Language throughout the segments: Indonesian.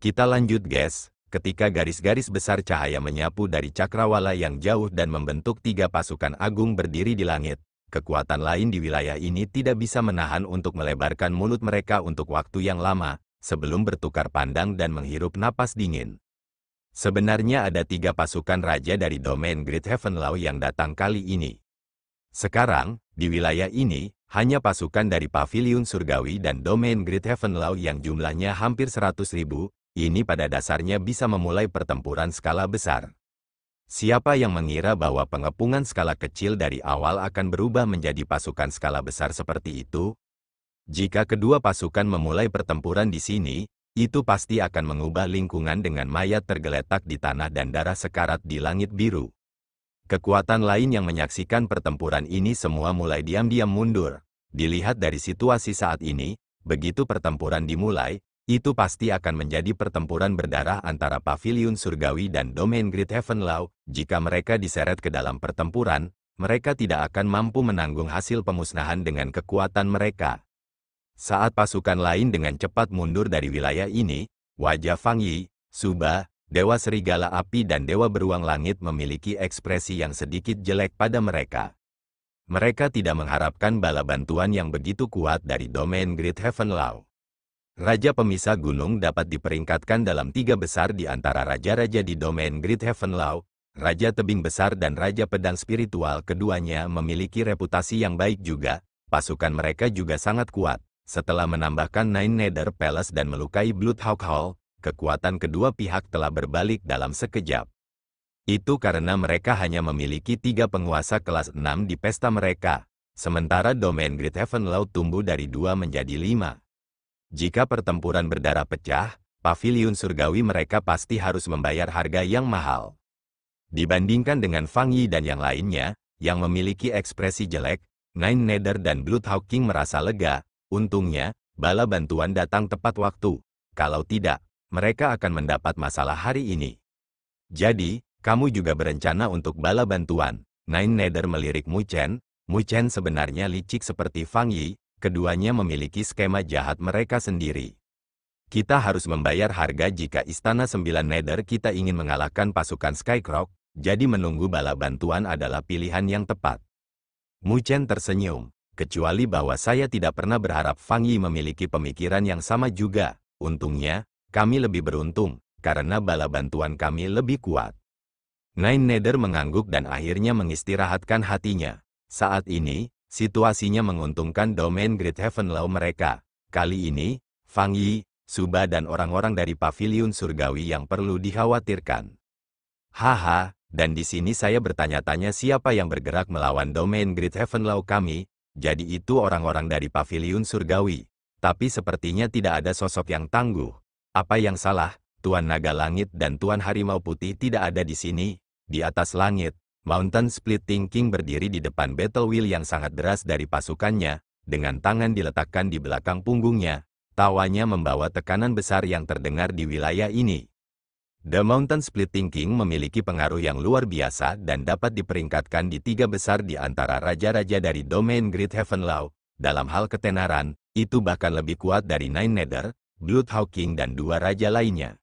Kita lanjut guys, ketika garis-garis besar cahaya menyapu dari cakrawala yang jauh dan membentuk 3 pasukan agung berdiri di langit, kekuatan lain di wilayah ini tidak bisa menahan untuk melebarkan mulut mereka untuk waktu yang lama, sebelum bertukar pandang dan menghirup napas dingin. Sebenarnya ada 3 pasukan raja dari domain Great Heaven Law yang datang kali ini. Sekarang, di wilayah ini, hanya pasukan dari Paviliun Surgawi dan domain Great Heaven Law yang jumlahnya hampir 100.000, ini pada dasarnya bisa memulai pertempuran skala besar. Siapa yang mengira bahwa pengepungan skala kecil dari awal akan berubah menjadi pasukan skala besar seperti itu? Jika kedua pasukan memulai pertempuran di sini, itu pasti akan mengubah lingkungan dengan mayat tergeletak di tanah dan darah sekarat di langit biru. Kekuatan lain yang menyaksikan pertempuran ini semua mulai diam-diam mundur. Dilihat dari situasi saat ini, begitu pertempuran dimulai, itu pasti akan menjadi pertempuran berdarah antara Paviliun Surgawi dan domain Great Heaven Law. Jika mereka diseret ke dalam pertempuran, mereka tidak akan mampu menanggung hasil pemusnahan dengan kekuatan mereka. Saat pasukan lain dengan cepat mundur dari wilayah ini, wajah Fang Yi, Suba, Dewa Serigala Api dan Dewa Beruang Langit memiliki ekspresi yang sedikit jelek pada mereka. Mereka tidak mengharapkan bala bantuan yang begitu kuat dari domain Great Heaven Law. Raja Pemisah Gunung dapat diperingkatkan dalam 3 besar di antara raja-raja di domain Great Heaven Law. Raja Tebing Besar dan Raja Pedang Spiritual keduanya memiliki reputasi yang baik juga. Pasukan mereka juga sangat kuat. Setelah menambahkan Nine Nether Palace dan melukai Bloodhawk Hall, kekuatan kedua pihak telah berbalik dalam sekejap. Itu karena mereka hanya memiliki 3 penguasa kelas 6 di pesta mereka, sementara domain Great Heaven Law tumbuh dari 2 menjadi 5. Jika pertempuran berdarah pecah, Paviliun Surgawi mereka pasti harus membayar harga yang mahal. Dibandingkan dengan Fang Yi dan yang lainnya, yang memiliki ekspresi jelek, Nine Nether dan Bloodhawk King merasa lega. Untungnya, bala bantuan datang tepat waktu. Kalau tidak, mereka akan mendapat masalah hari ini. Jadi, kamu juga berencana untuk bala bantuan. Nine Nether melirik Mu Chen. Mu Chen sebenarnya licik seperti Fang Yi. Keduanya memiliki skema jahat mereka sendiri. Kita harus membayar harga jika Istana 9 Nether kita ingin mengalahkan pasukan Skycrow, jadi menunggu bala bantuan adalah pilihan yang tepat. Mu Chen tersenyum, kecuali bahwa saya tidak pernah berharap Fang Yi memiliki pemikiran yang sama juga. Untungnya, kami lebih beruntung, karena bala bantuan kami lebih kuat. Nine Nether mengangguk dan akhirnya mengistirahatkan hatinya. Saat ini, situasinya menguntungkan domain Great Heaven Law mereka. Kali ini, Fang Yi, Suba dan orang-orang dari Paviliun Surgawi yang perlu dikhawatirkan. Haha, dan di sini saya bertanya-tanya siapa yang bergerak melawan domain Great Heaven Law kami, jadi itu orang-orang dari Paviliun Surgawi. Tapi sepertinya tidak ada sosok yang tangguh. Apa yang salah? Tuan Naga Langit dan Tuan Harimau Putih tidak ada di sini. Di atas langit, Mountain Splitting King berdiri di depan battle wheel yang sangat deras dari pasukannya, dengan tangan diletakkan di belakang punggungnya. Tawanya membawa tekanan besar yang terdengar di wilayah ini. The Mountain Splitting King memiliki pengaruh yang luar biasa dan dapat diperingkatkan di 3 besar di antara raja-raja dari domain Great Heaven Law. Dalam hal ketenaran, itu bahkan lebih kuat dari Nine Nether, Bloodhawk King dan 2 raja lainnya.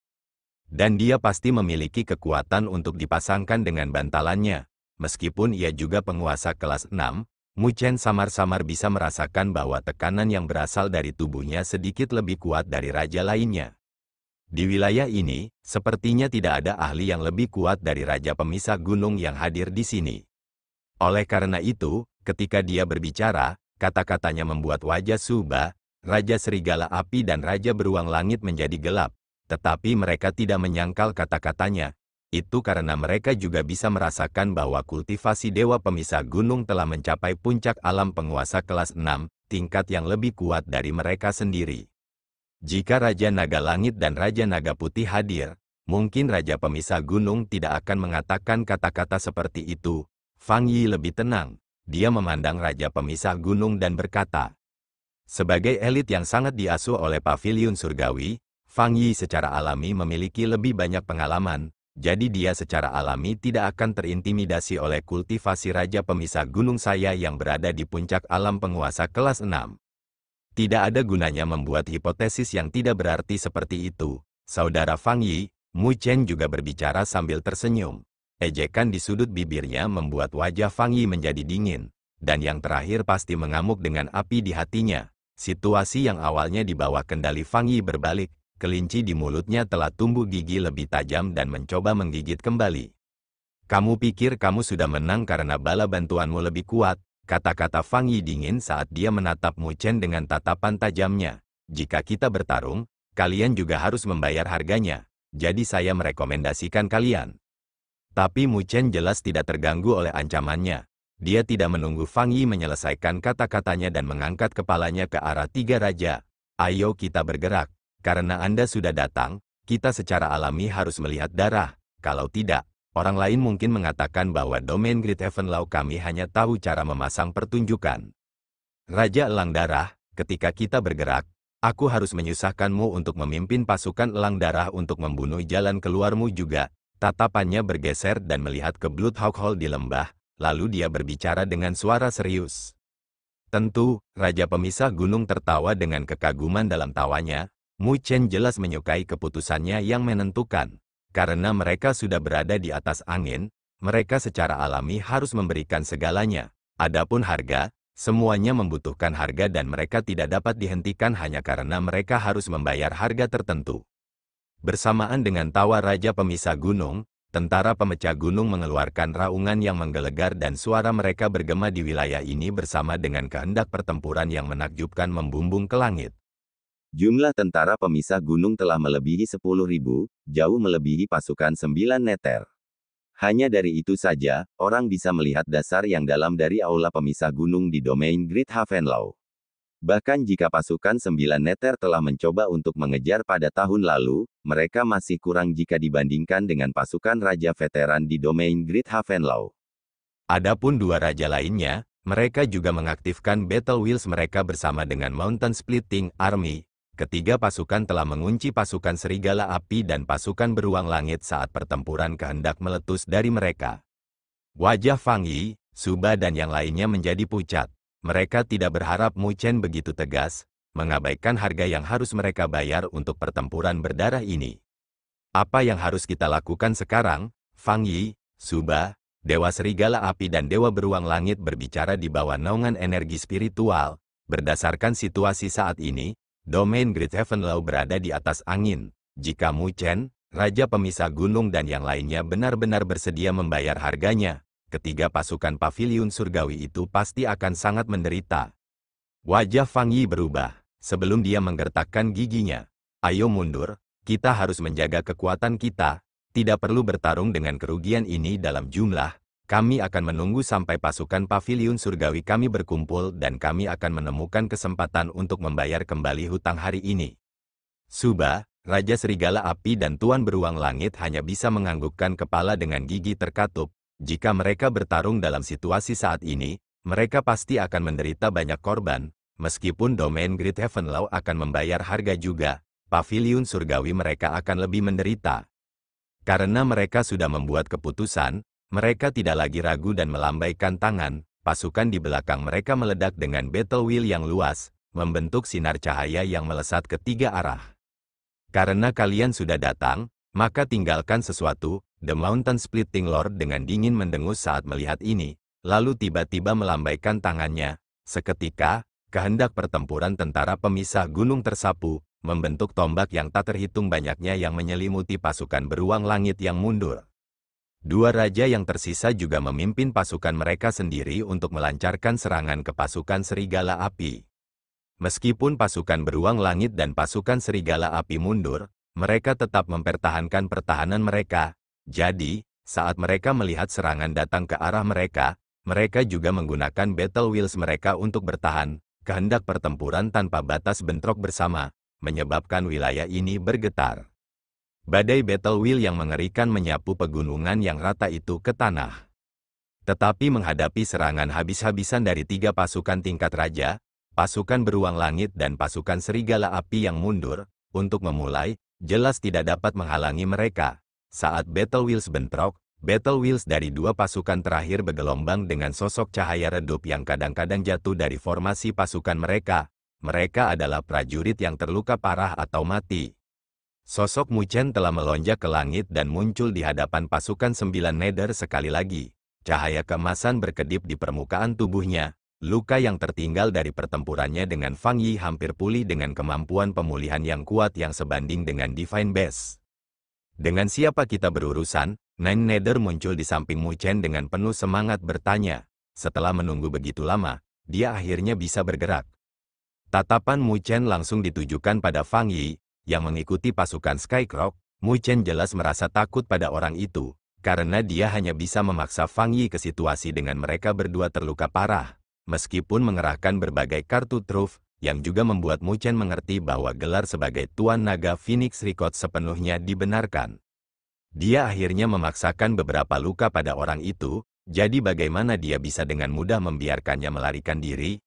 Dan dia pasti memiliki kekuatan untuk dipasangkan dengan bantalannya. Meskipun ia juga penguasa kelas 6, Mu Chen samar-samar bisa merasakan bahwa tekanan yang berasal dari tubuhnya sedikit lebih kuat dari raja lainnya. Di wilayah ini, sepertinya tidak ada ahli yang lebih kuat dari Raja Pemisah Gunung yang hadir di sini. Oleh karena itu, ketika dia berbicara, kata-katanya membuat wajah Suba, Raja Serigala Api dan Raja Beruang Langit menjadi gelap. Tetapi mereka tidak menyangkal kata-katanya. Itu karena mereka juga bisa merasakan bahwa kultivasi Dewa Pemisah Gunung telah mencapai puncak alam penguasa kelas 6, tingkat yang lebih kuat dari mereka sendiri. Jika Raja Naga Langit dan Raja Naga Putih hadir, mungkin Raja Pemisah Gunung tidak akan mengatakan kata-kata seperti itu. Fang Yi lebih tenang. Dia memandang Raja Pemisah Gunung dan berkata, sebagai elit yang sangat diasuh oleh Paviliun Surgawi, Fang Yi secara alami memiliki lebih banyak pengalaman, jadi dia secara alami tidak akan terintimidasi oleh kultivasi Raja Pemisah Gunung saya yang berada di puncak alam penguasa kelas 6. Tidak ada gunanya membuat hipotesis yang tidak berarti seperti itu. Saudara Fang Yi, Mu Chen juga berbicara sambil tersenyum. Ejekan di sudut bibirnya membuat wajah Fang Yi menjadi dingin. Dan yang terakhir pasti mengamuk dengan api di hatinya. Situasi yang awalnya di bawah kendali Fang Yi berbalik. Kelinci di mulutnya telah tumbuh gigi lebih tajam dan mencoba menggigit kembali. Kamu pikir kamu sudah menang karena bala bantuanmu lebih kuat, kata-kata Fang Yi dingin saat dia menatap Mu Chen dengan tatapan tajamnya. Jika kita bertarung, kalian juga harus membayar harganya, jadi saya merekomendasikan kalian. Tapi Mu Chen jelas tidak terganggu oleh ancamannya. Dia tidak menunggu Fang Yi menyelesaikan kata-katanya dan mengangkat kepalanya ke arah tiga raja. Ayo kita bergerak, karena Anda sudah datang, kita secara alami harus melihat darah, kalau tidak, orang lain mungkin mengatakan bahwa domain Great Heaven Law kami hanya tahu cara memasang pertunjukan. Raja Elang Darah, ketika kita bergerak, aku harus menyusahkanmu untuk memimpin pasukan Elang Darah untuk membunuh jalan keluarmu juga. Tatapannya bergeser dan melihat ke Bloodhawk Hall di lembah, lalu dia berbicara dengan suara serius. Tentu, Raja Pemisah Gunung tertawa dengan kekaguman dalam tawanya. Mu Chen jelas menyukai keputusannya yang menentukan. Karena mereka sudah berada di atas angin, mereka secara alami harus memberikan segalanya. Adapun harga, semuanya membutuhkan harga dan mereka tidak dapat dihentikan hanya karena mereka harus membayar harga tertentu. Bersamaan dengan tawa Raja Pemisah Gunung, tentara pemecah gunung mengeluarkan raungan yang menggelegar dan suara mereka bergema di wilayah ini bersama dengan kehendak pertempuran yang menakjubkan membumbung ke langit. Jumlah tentara pemisah gunung telah melebihi 10.000, jauh melebihi pasukan 9 neter. Hanya dari itu saja, orang bisa melihat dasar yang dalam dari aula pemisah gunung di domain Great Heaven Law. Bahkan jika pasukan 9 neter telah mencoba untuk mengejar pada tahun lalu, mereka masih kurang jika dibandingkan dengan pasukan raja veteran di domain Great Heaven Law. Adapun dua raja lainnya, mereka juga mengaktifkan Battle Wheels mereka bersama dengan Mountain Splitting Army. Ketiga pasukan telah mengunci pasukan Serigala Api dan pasukan Beruang Langit saat pertempuran kehendak meletus dari mereka. Wajah Fang Yi, Suba dan yang lainnya menjadi pucat. Mereka tidak berharap Mu Chen begitu tegas, mengabaikan harga yang harus mereka bayar untuk pertempuran berdarah ini. Apa yang harus kita lakukan sekarang? Fang Yi, Suba, Dewa Serigala Api dan Dewa Beruang Langit berbicara di bawah naungan energi spiritual. Berdasarkan situasi saat ini, domain Great Heaven Law berada di atas angin. Jika Mu Chen, Raja Pemisah Gunung dan yang lainnya benar-benar bersedia membayar harganya, ketiga pasukan Paviliun Surgawi itu pasti akan sangat menderita. Wajah Fang Yi berubah, sebelum dia menggertakkan giginya. Ayo mundur, kita harus menjaga kekuatan kita, tidak perlu bertarung dengan kerugian ini dalam jumlah. Kami akan menunggu sampai pasukan Paviliun Surgawi kami berkumpul dan kami akan menemukan kesempatan untuk membayar kembali hutang hari ini. Suba, Raja Serigala Api dan Tuan Beruang Langit hanya bisa menganggukkan kepala dengan gigi terkatup. Jika mereka bertarung dalam situasi saat ini, mereka pasti akan menderita banyak korban. Meskipun domain Great Heaven Law akan membayar harga juga, Paviliun Surgawi mereka akan lebih menderita. Karena mereka sudah membuat keputusan, mereka tidak lagi ragu dan melambaikan tangan. Pasukan di belakang mereka meledak dengan battle wheel yang luas, membentuk sinar cahaya yang melesat ke tiga arah. Karena kalian sudah datang, maka tinggalkan sesuatu. The Mountain Splitting Lord dengan dingin mendengus saat melihat ini, lalu tiba-tiba melambaikan tangannya. Seketika, kehendak pertempuran tentara pemisah gunung tersapu, membentuk tombak yang tak terhitung banyaknya yang menyelimuti pasukan Beruang Langit yang mundur. Dua raja yang tersisa juga memimpin pasukan mereka sendiri untuk melancarkan serangan ke pasukan Serigala Api. Meskipun pasukan Beruang Langit dan pasukan Serigala Api mundur, mereka tetap mempertahankan pertahanan mereka. Jadi, saat mereka melihat serangan datang ke arah mereka, mereka juga menggunakan battle wheels mereka untuk bertahan. Kehendak pertempuran tanpa batas bentrok bersama, menyebabkan wilayah ini bergetar. Badai battle wheel yang mengerikan menyapu pegunungan yang rata itu ke tanah. Tetapi menghadapi serangan habis-habisan dari tiga pasukan tingkat raja, pasukan Beruang Langit dan pasukan Serigala Api yang mundur, untuk memulai, jelas tidak dapat menghalangi mereka. Saat battle wheels bentrok, battle wheels dari dua pasukan terakhir bergelombang dengan sosok cahaya redup yang kadang-kadang jatuh dari formasi pasukan mereka. Mereka adalah prajurit yang terluka parah atau mati. Sosok Mu Chen telah melonjak ke langit dan muncul di hadapan pasukan 9 Nether sekali lagi. Cahaya keemasan berkedip di permukaan tubuhnya. Luka yang tertinggal dari pertempurannya dengan Fang Yi hampir pulih dengan kemampuan pemulihan yang kuat yang sebanding dengan Divine Base. Dengan siapa kita berurusan? Nine Nether muncul di samping Mu Chen dengan penuh semangat bertanya. Setelah menunggu begitu lama, dia akhirnya bisa bergerak. Tatapan Mu Chen langsung ditujukan pada Fang Yi, yang mengikuti pasukan Skycrow. Mu Chen jelas merasa takut pada orang itu, karena dia hanya bisa memaksa Fang Yi ke situasi dengan mereka berdua terluka parah. Meskipun mengerahkan berbagai kartu truf, yang juga membuat Mu Chen mengerti bahwa gelar sebagai Tuan Naga Phoenix Record sepenuhnya dibenarkan. Dia akhirnya memaksakan beberapa luka pada orang itu, jadi bagaimana dia bisa dengan mudah membiarkannya melarikan diri?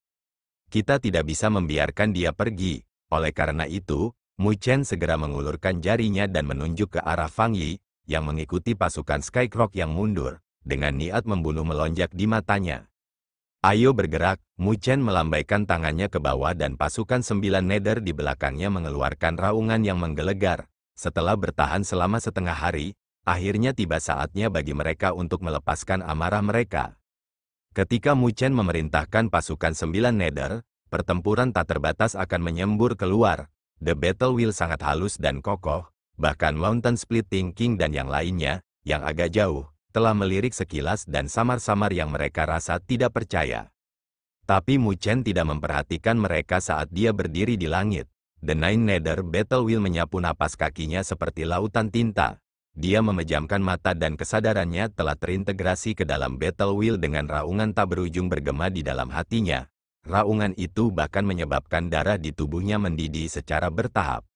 Kita tidak bisa membiarkan dia pergi. Oleh karena itu, Mu Chen segera mengulurkan jarinya dan menunjuk ke arah Fang Yi, yang mengikuti pasukan Skycrow yang mundur, dengan niat membunuh melonjak di matanya. Ayo bergerak, Mu Chen melambaikan tangannya ke bawah dan pasukan 9 Nether di belakangnya mengeluarkan raungan yang menggelegar. Setelah bertahan selama setengah hari, akhirnya tiba saatnya bagi mereka untuk melepaskan amarah mereka. Ketika Mu Chen memerintahkan pasukan 9 Nether, pertempuran tak terbatas akan menyembur keluar. The Battle Wheel sangat halus dan kokoh, bahkan Mountain Splitting King dan yang lainnya, yang agak jauh, telah melirik sekilas dan samar-samar yang mereka rasa tidak percaya. Tapi Mu Chen tidak memperhatikan mereka saat dia berdiri di langit. The Nine Nether Battle Wheel menyapu napas kakinya seperti lautan tinta. Dia memejamkan mata dan kesadarannya telah terintegrasi ke dalam Battle Wheel dengan raungan tak berujung bergema di dalam hatinya. Raungan itu bahkan menyebabkan darah di tubuhnya mendidih secara bertahap.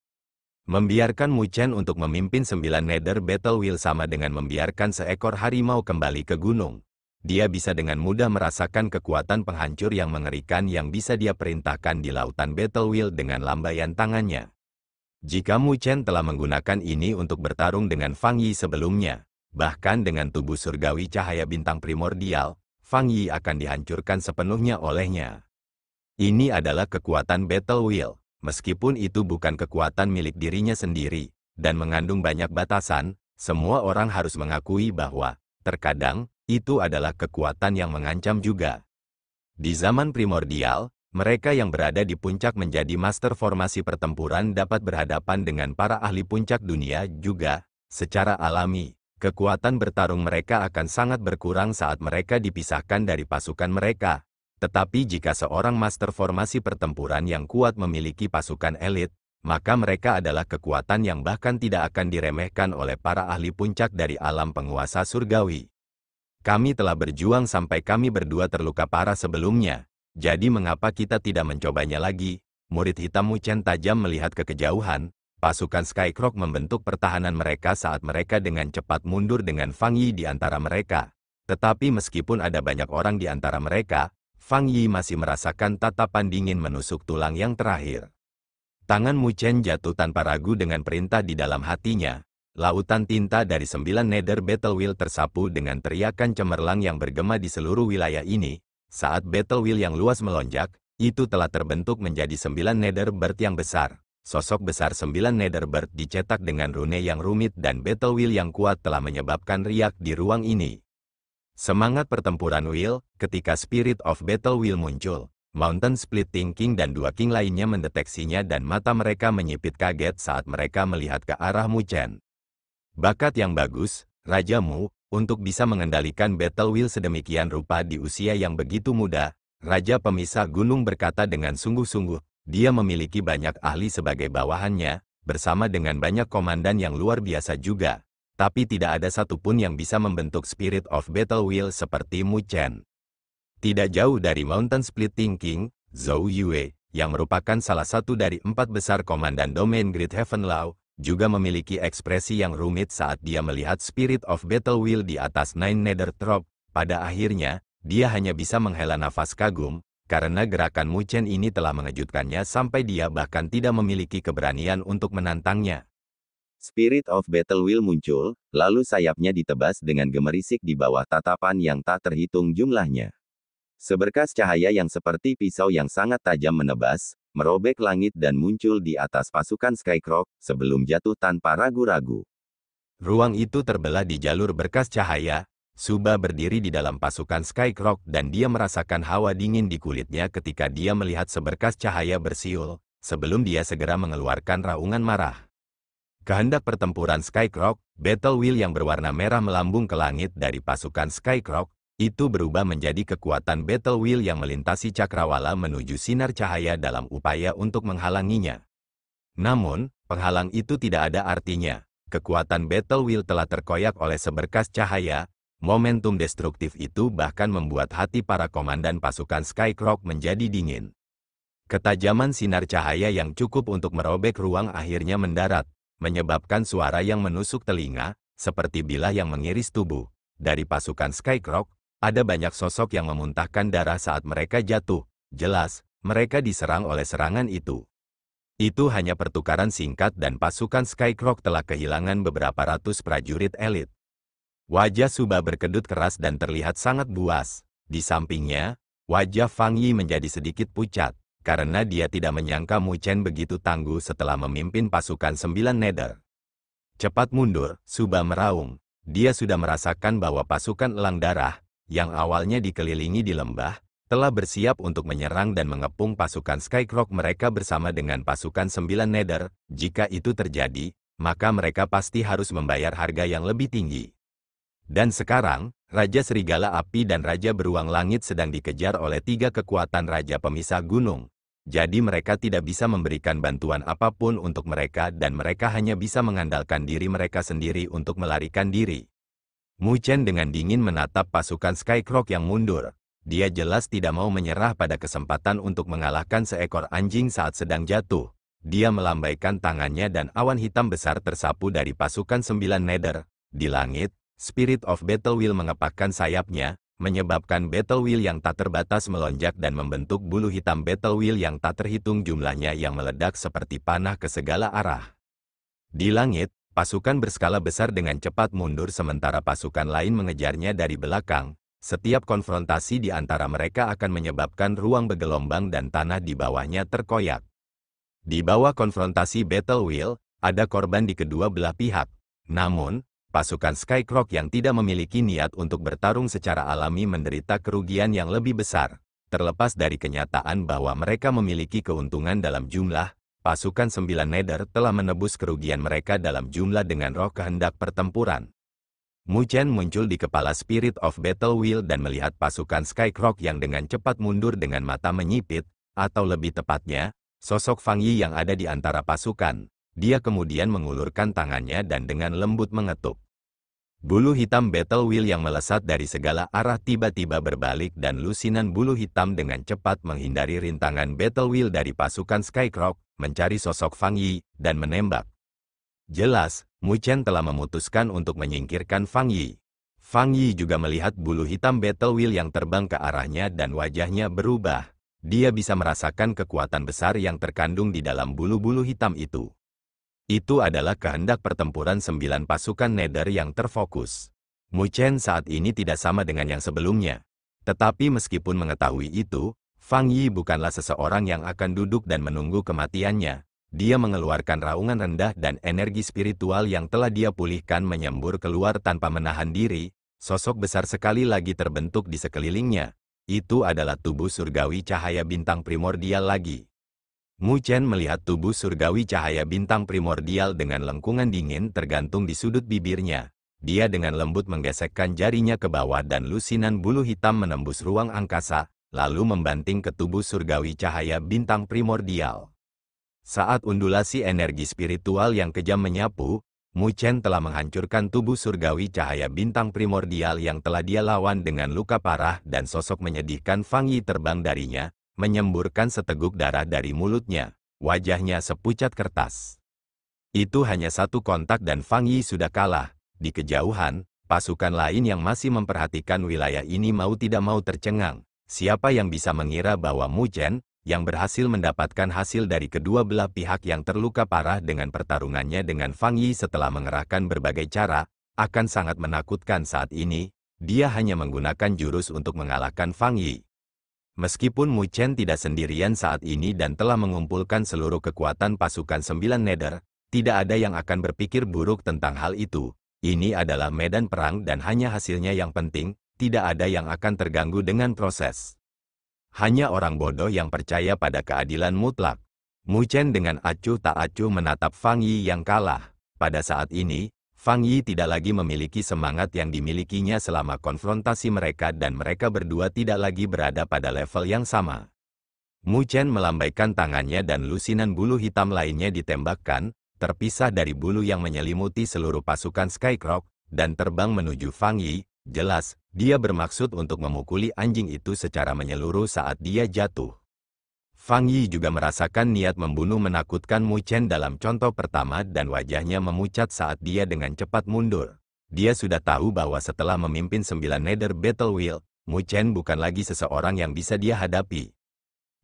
Membiarkan Mu Chen untuk memimpin 9 Nether Battle Wheel sama dengan membiarkan seekor harimau kembali ke gunung. Dia bisa dengan mudah merasakan kekuatan penghancur yang mengerikan yang bisa dia perintahkan di lautan Battle Wheel dengan lambaian tangannya. Jika Mu Chen telah menggunakan ini untuk bertarung dengan Fang Yi sebelumnya, bahkan dengan tubuh surgawi cahaya bintang primordial, Fang Yi akan dihancurkan sepenuhnya olehnya. Ini adalah kekuatan Battle Wheel, meskipun itu bukan kekuatan milik dirinya sendiri, dan mengandung banyak batasan, semua orang harus mengakui bahwa, terkadang, itu adalah kekuatan yang mengancam juga. Di zaman primordial, mereka yang berada di puncak menjadi master formasi pertempuran dapat berhadapan dengan para ahli puncak dunia juga. Secara alami, kekuatan bertarung mereka akan sangat berkurang saat mereka dipisahkan dari pasukan mereka. Tetapi jika seorang master formasi pertempuran yang kuat memiliki pasukan elit, maka mereka adalah kekuatan yang bahkan tidak akan diremehkan oleh para ahli puncak dari alam penguasa surgawi. Kami telah berjuang sampai kami berdua terluka parah sebelumnya. Jadi mengapa kita tidak mencobanya lagi? Murid hitam Mu Chen tajam melihat ke kejauhan. Pasukan Skycrow membentuk pertahanan mereka saat mereka dengan cepat mundur dengan Fang Yi di antara mereka. Tetapi meskipun ada banyak orang di antara mereka, Fang Yi masih merasakan tatapan dingin menusuk tulang yang terakhir. Tangan Mu Chen jatuh tanpa ragu dengan perintah di dalam hatinya. Lautan tinta dari 9 Nether Battle Wheel tersapu dengan teriakan cemerlang yang bergema di seluruh wilayah ini. Saat Battle Wheel yang luas melonjak, itu telah terbentuk menjadi 9 Nether Bird yang besar. Sosok besar 9 Nether Bird dicetak dengan rune yang rumit dan Battle Wheel yang kuat telah menyebabkan riak di ruang ini. Semangat pertempuran Wheel, ketika Spirit of Battle Wheel muncul, Mountain Splitting King dan 2 King lainnya mendeteksinya dan mata mereka menyipit kaget saat mereka melihat ke arah Mu Chen. Bakat yang bagus, Raja Mu, untuk bisa mengendalikan Battle Wheel sedemikian rupa di usia yang begitu muda, Raja Pemisah Gunung berkata dengan sungguh-sungguh, dia memiliki banyak ahli sebagai bawahannya, bersama dengan banyak komandan yang luar biasa juga. Tapi tidak ada satupun yang bisa membentuk Spirit of Battle Wheel seperti Mu Chen. Tidak jauh dari Mountain Splitting King, Zhou Yue, yang merupakan salah satu dari 4 besar komandan domain Great Heaven Law, juga memiliki ekspresi yang rumit saat dia melihat Spirit of Battle Wheel di atas Nine Nether Trop. Pada akhirnya, dia hanya bisa menghela nafas kagum, karena gerakan Mu Chen ini telah mengejutkannya sampai dia bahkan tidak memiliki keberanian untuk menantangnya. Spirit of Battle Wheel muncul, lalu sayapnya ditebas dengan gemerisik di bawah tatapan yang tak terhitung jumlahnya. Seberkas cahaya yang seperti pisau yang sangat tajam menebas, merobek langit dan muncul di atas pasukan Skycrow sebelum jatuh tanpa ragu-ragu. Ruang itu terbelah di jalur berkas cahaya. Suba berdiri di dalam pasukan Skycrow dan dia merasakan hawa dingin di kulitnya ketika dia melihat seberkas cahaya bersiul, sebelum dia segera mengeluarkan raungan marah. Kehendak pertempuran Skycrow, Battle Wheel yang berwarna merah melambung ke langit dari pasukan Skycrow, itu berubah menjadi kekuatan Battle Wheel yang melintasi cakrawala menuju sinar cahaya dalam upaya untuk menghalanginya. Namun, penghalang itu tidak ada artinya. Kekuatan Battle Wheel telah terkoyak oleh seberkas cahaya. Momentum destruktif itu bahkan membuat hati para komandan pasukan Skycrow menjadi dingin. Ketajaman sinar cahaya yang cukup untuk merobek ruang akhirnya mendarat, menyebabkan suara yang menusuk telinga, seperti bilah yang mengiris tubuh. Dari pasukan Skycrow, ada banyak sosok yang memuntahkan darah saat mereka jatuh. Jelas, mereka diserang oleh serangan itu. Itu hanya pertukaran singkat dan pasukan Skycrow telah kehilangan beberapa ratus prajurit elit. Wajah Suba berkedut keras dan terlihat sangat buas. Di sampingnya, wajah Fang Yi menjadi sedikit pucat, karena dia tidak menyangka Mu Chen begitu tangguh setelah memimpin pasukan 9 Nether. Cepat mundur, Suba meraung. Dia sudah merasakan bahwa pasukan elang darah, yang awalnya dikelilingi di lembah, telah bersiap untuk menyerang dan mengepung pasukan Skycrow mereka bersama dengan pasukan 9 Nether. Jika itu terjadi, maka mereka pasti harus membayar harga yang lebih tinggi. Dan sekarang, Raja Serigala Api dan Raja Beruang Langit sedang dikejar oleh 3 kekuatan Raja Pemisah Gunung. Jadi mereka tidak bisa memberikan bantuan apapun untuk mereka dan mereka hanya bisa mengandalkan diri mereka sendiri untuk melarikan diri. Mu Chen dengan dingin menatap pasukan Skycrow yang mundur. Dia jelas tidak mau menyerah pada kesempatan untuk mengalahkan seekor anjing saat sedang jatuh. Dia melambaikan tangannya dan awan hitam besar tersapu dari pasukan 9 Nether. Di langit, Spirit of Battle Wheel mengepakkan sayapnya, menyebabkan Battle Wheel yang tak terbatas melonjak dan membentuk bulu hitam Battle Wheel yang tak terhitung jumlahnya yang meledak seperti panah ke segala arah. Di langit, pasukan berskala besar dengan cepat mundur sementara pasukan lain mengejarnya dari belakang. Setiap konfrontasi di antara mereka akan menyebabkan ruang bergelombang dan tanah di bawahnya terkoyak. Di bawah konfrontasi Battle Wheel, ada korban di kedua belah pihak. Namun, pasukan Skycrow yang tidak memiliki niat untuk bertarung secara alami menderita kerugian yang lebih besar. Terlepas dari kenyataan bahwa mereka memiliki keuntungan dalam jumlah, pasukan 9 Nether telah menebus kerugian mereka dalam jumlah dengan roh kehendak pertempuran. Mu Chen muncul di kepala Spirit of Battle Wheel dan melihat pasukan Skycrow yang dengan cepat mundur dengan mata menyipit, atau lebih tepatnya, sosok Fang Yi yang ada di antara pasukan. Dia kemudian mengulurkan tangannya dan dengan lembut mengetuk. Bulu hitam Battle Wheel yang melesat dari segala arah tiba-tiba berbalik dan lusinan bulu hitam dengan cepat menghindari rintangan Battle Wheel dari pasukan Skycrow, mencari sosok Fang Yi, dan menembak. Jelas, Mu Chen telah memutuskan untuk menyingkirkan Fang Yi. Fang Yi juga melihat bulu hitam Battle Wheel yang terbang ke arahnya dan wajahnya berubah. Dia bisa merasakan kekuatan besar yang terkandung di dalam bulu-bulu hitam itu. Itu adalah kehendak pertempuran 9 pasukan Nether yang terfokus. Mu Chen saat ini tidak sama dengan yang sebelumnya. Tetapi meskipun mengetahui itu, Fang Yi bukanlah seseorang yang akan duduk dan menunggu kematiannya. Dia mengeluarkan raungan rendah dan energi spiritual yang telah dia pulihkan menyembur keluar tanpa menahan diri. Sosok besar sekali lagi terbentuk di sekelilingnya. Itu adalah tubuh surgawi cahaya bintang primordial lagi. Mu Chen melihat tubuh surgawi cahaya bintang primordial dengan lengkungan dingin tergantung di sudut bibirnya. Dia dengan lembut menggesekkan jarinya ke bawah dan lusinan bulu hitam menembus ruang angkasa, lalu membanting ke tubuh surgawi cahaya bintang primordial. Saat undulasi energi spiritual yang kejam menyapu, Mu Chen telah menghancurkan tubuh surgawi cahaya bintang primordial yang telah dia lawan dengan luka parah dan sosok menyedihkan Fang Yi terbang darinya, menyemburkan seteguk darah dari mulutnya. Wajahnya sepucat kertas. Itu hanya satu kontak dan Fang Yi sudah kalah. Di kejauhan, pasukan lain yang masih memperhatikan wilayah ini mau tidak mau tercengang. Siapa yang bisa mengira bahwa Mu Chen, yang berhasil mendapatkan hasil dari kedua belah pihak yang terluka parah dengan pertarungannya dengan Fang Yi setelah mengerahkan berbagai cara, akan sangat menakutkan saat ini. Dia hanya menggunakan jurus untuk mengalahkan Fang Yi. Meskipun Mu Chen tidak sendirian saat ini dan telah mengumpulkan seluruh kekuatan pasukan 9 Nether, tidak ada yang akan berpikir buruk tentang hal itu. Ini adalah medan perang dan hanya hasilnya yang penting, tidak ada yang akan terganggu dengan proses. Hanya orang bodoh yang percaya pada keadilan mutlak. Mu Chen dengan acuh tak acuh menatap Fang Yi yang kalah. Pada saat ini, Fang Yi tidak lagi memiliki semangat yang dimilikinya selama konfrontasi mereka dan mereka berdua tidak lagi berada pada level yang sama. Mu Chen melambaikan tangannya dan lusinan bulu hitam lainnya ditembakkan, terpisah dari bulu yang menyelimuti seluruh pasukan Skycrow, dan terbang menuju Fang Yi. Jelas, dia bermaksud untuk memukuli anjing itu secara menyeluruh saat dia jatuh. Fang Yi juga merasakan niat membunuh menakutkan Mu Chen dalam contoh pertama dan wajahnya memucat saat dia dengan cepat mundur. Dia sudah tahu bahwa setelah memimpin 9 Nether Battle Wheel, Mu Chen bukan lagi seseorang yang bisa dia hadapi.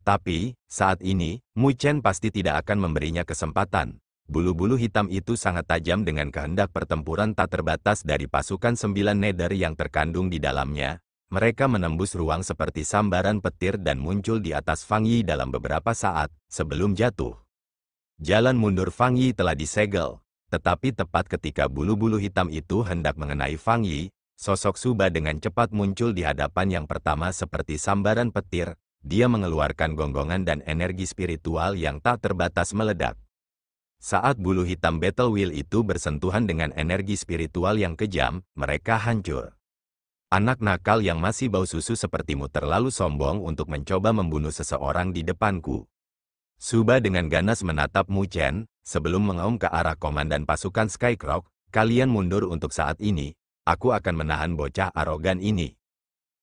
Tapi, saat ini, Mu Chen pasti tidak akan memberinya kesempatan. Bulu-bulu hitam itu sangat tajam dengan kehendak pertempuran tak terbatas dari pasukan 9 Nether yang terkandung di dalamnya. Mereka menembus ruang seperti sambaran petir dan muncul di atas Fang Yi dalam beberapa saat sebelum jatuh. Jalan mundur Fang Yi telah disegel, tetapi tepat ketika bulu-bulu hitam itu hendak mengenai Fang Yi, sosok Suba dengan cepat muncul di hadapan yang pertama seperti sambaran petir. Dia mengeluarkan gonggongan dan energi spiritual yang tak terbatas meledak. Saat bulu hitam Battle Wheel itu bersentuhan dengan energi spiritual yang kejam, mereka hancur. Anak nakal yang masih bau susu sepertimu terlalu sombong untuk mencoba membunuh seseorang di depanku. Suba dengan ganas menatap Mu Chen, sebelum mengaum ke arah komandan pasukan Skycrow, kalian mundur untuk saat ini, aku akan menahan bocah arogan ini.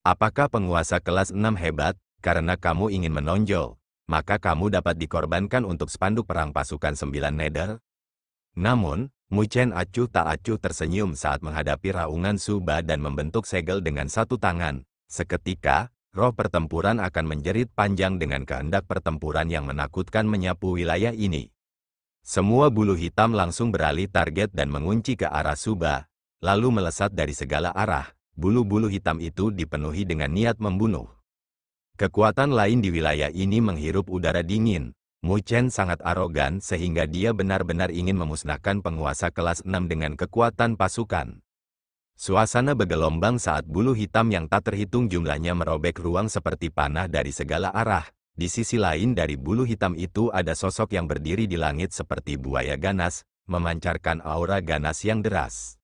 Apakah penguasa kelas 6 hebat, karena kamu ingin menonjol, maka kamu dapat dikorbankan untuk spanduk perang pasukan 9 Nether? Namun, Mu Chen acuh tak acuh tersenyum saat menghadapi raungan Suba dan membentuk segel dengan satu tangan. Seketika, roh pertempuran akan menjerit panjang dengan kehendak pertempuran yang menakutkan menyapu wilayah ini. Semua bulu hitam langsung beralih target dan mengunci ke arah Suba, lalu melesat dari segala arah. Bulu-bulu hitam itu dipenuhi dengan niat membunuh. Kekuatan lain di wilayah ini menghirup udara dingin. Mu Chen sangat arogan sehingga dia benar-benar ingin memusnahkan penguasa kelas 6 dengan kekuatan pasukan. Suasana bergelombang saat bulu hitam yang tak terhitung jumlahnya merobek ruang seperti panah dari segala arah. Di sisi lain dari bulu hitam itu ada sosok yang berdiri di langit seperti buaya ganas, memancarkan aura ganas yang deras.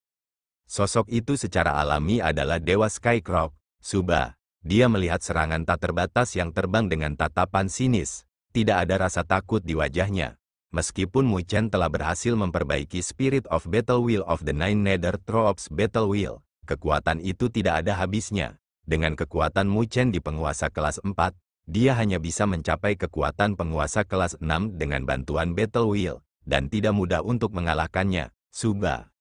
Sosok itu secara alami adalah Dewa Skycrow, Suba. Dia melihat serangan tak terbatas yang terbang dengan tatapan sinis. Tidak ada rasa takut di wajahnya. Meskipun Mu Chen telah berhasil memperbaiki Spirit of Battle Wheel of the Nine Nether Troops Battle Wheel, kekuatan itu tidak ada habisnya. Dengan kekuatan Mu Chen di penguasa kelas 4, dia hanya bisa mencapai kekuatan penguasa kelas 6 dengan bantuan Battle Wheel, dan tidak mudah untuk mengalahkannya. Suba.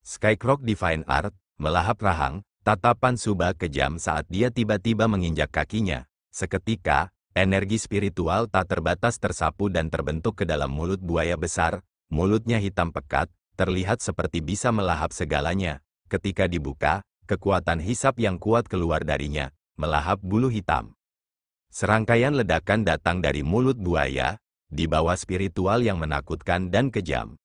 Skycrow Divine Art, melahap rahang, tatapan Suba kejam saat dia tiba-tiba menginjak kakinya. Seketika, energi spiritual tak terbatas tersapu dan terbentuk ke dalam mulut buaya besar. Mulutnya hitam pekat, terlihat seperti bisa melahap segalanya. Ketika dibuka, kekuatan hisap yang kuat keluar darinya, melahap bulu hitam. Serangkaian ledakan datang dari mulut buaya, di bawah spiritual yang menakutkan dan kejam.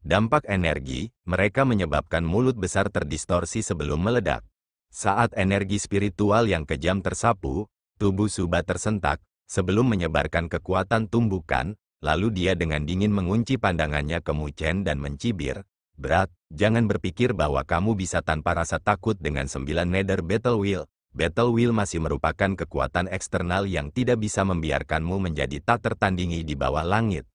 Dampak energi, mereka menyebabkan mulut besar terdistorsi sebelum meledak. Saat energi spiritual yang kejam tersapu, tubuh Suba tersentak, sebelum menyebarkan kekuatan tumbukan, lalu dia dengan dingin mengunci pandangannya ke Mu Chen dan mencibir, "Berat, jangan berpikir bahwa kamu bisa tanpa rasa takut dengan 9 Nether Battle Wheel. Battle Wheel masih merupakan kekuatan eksternal yang tidak bisa membiarkanmu menjadi tak tertandingi di bawah langit."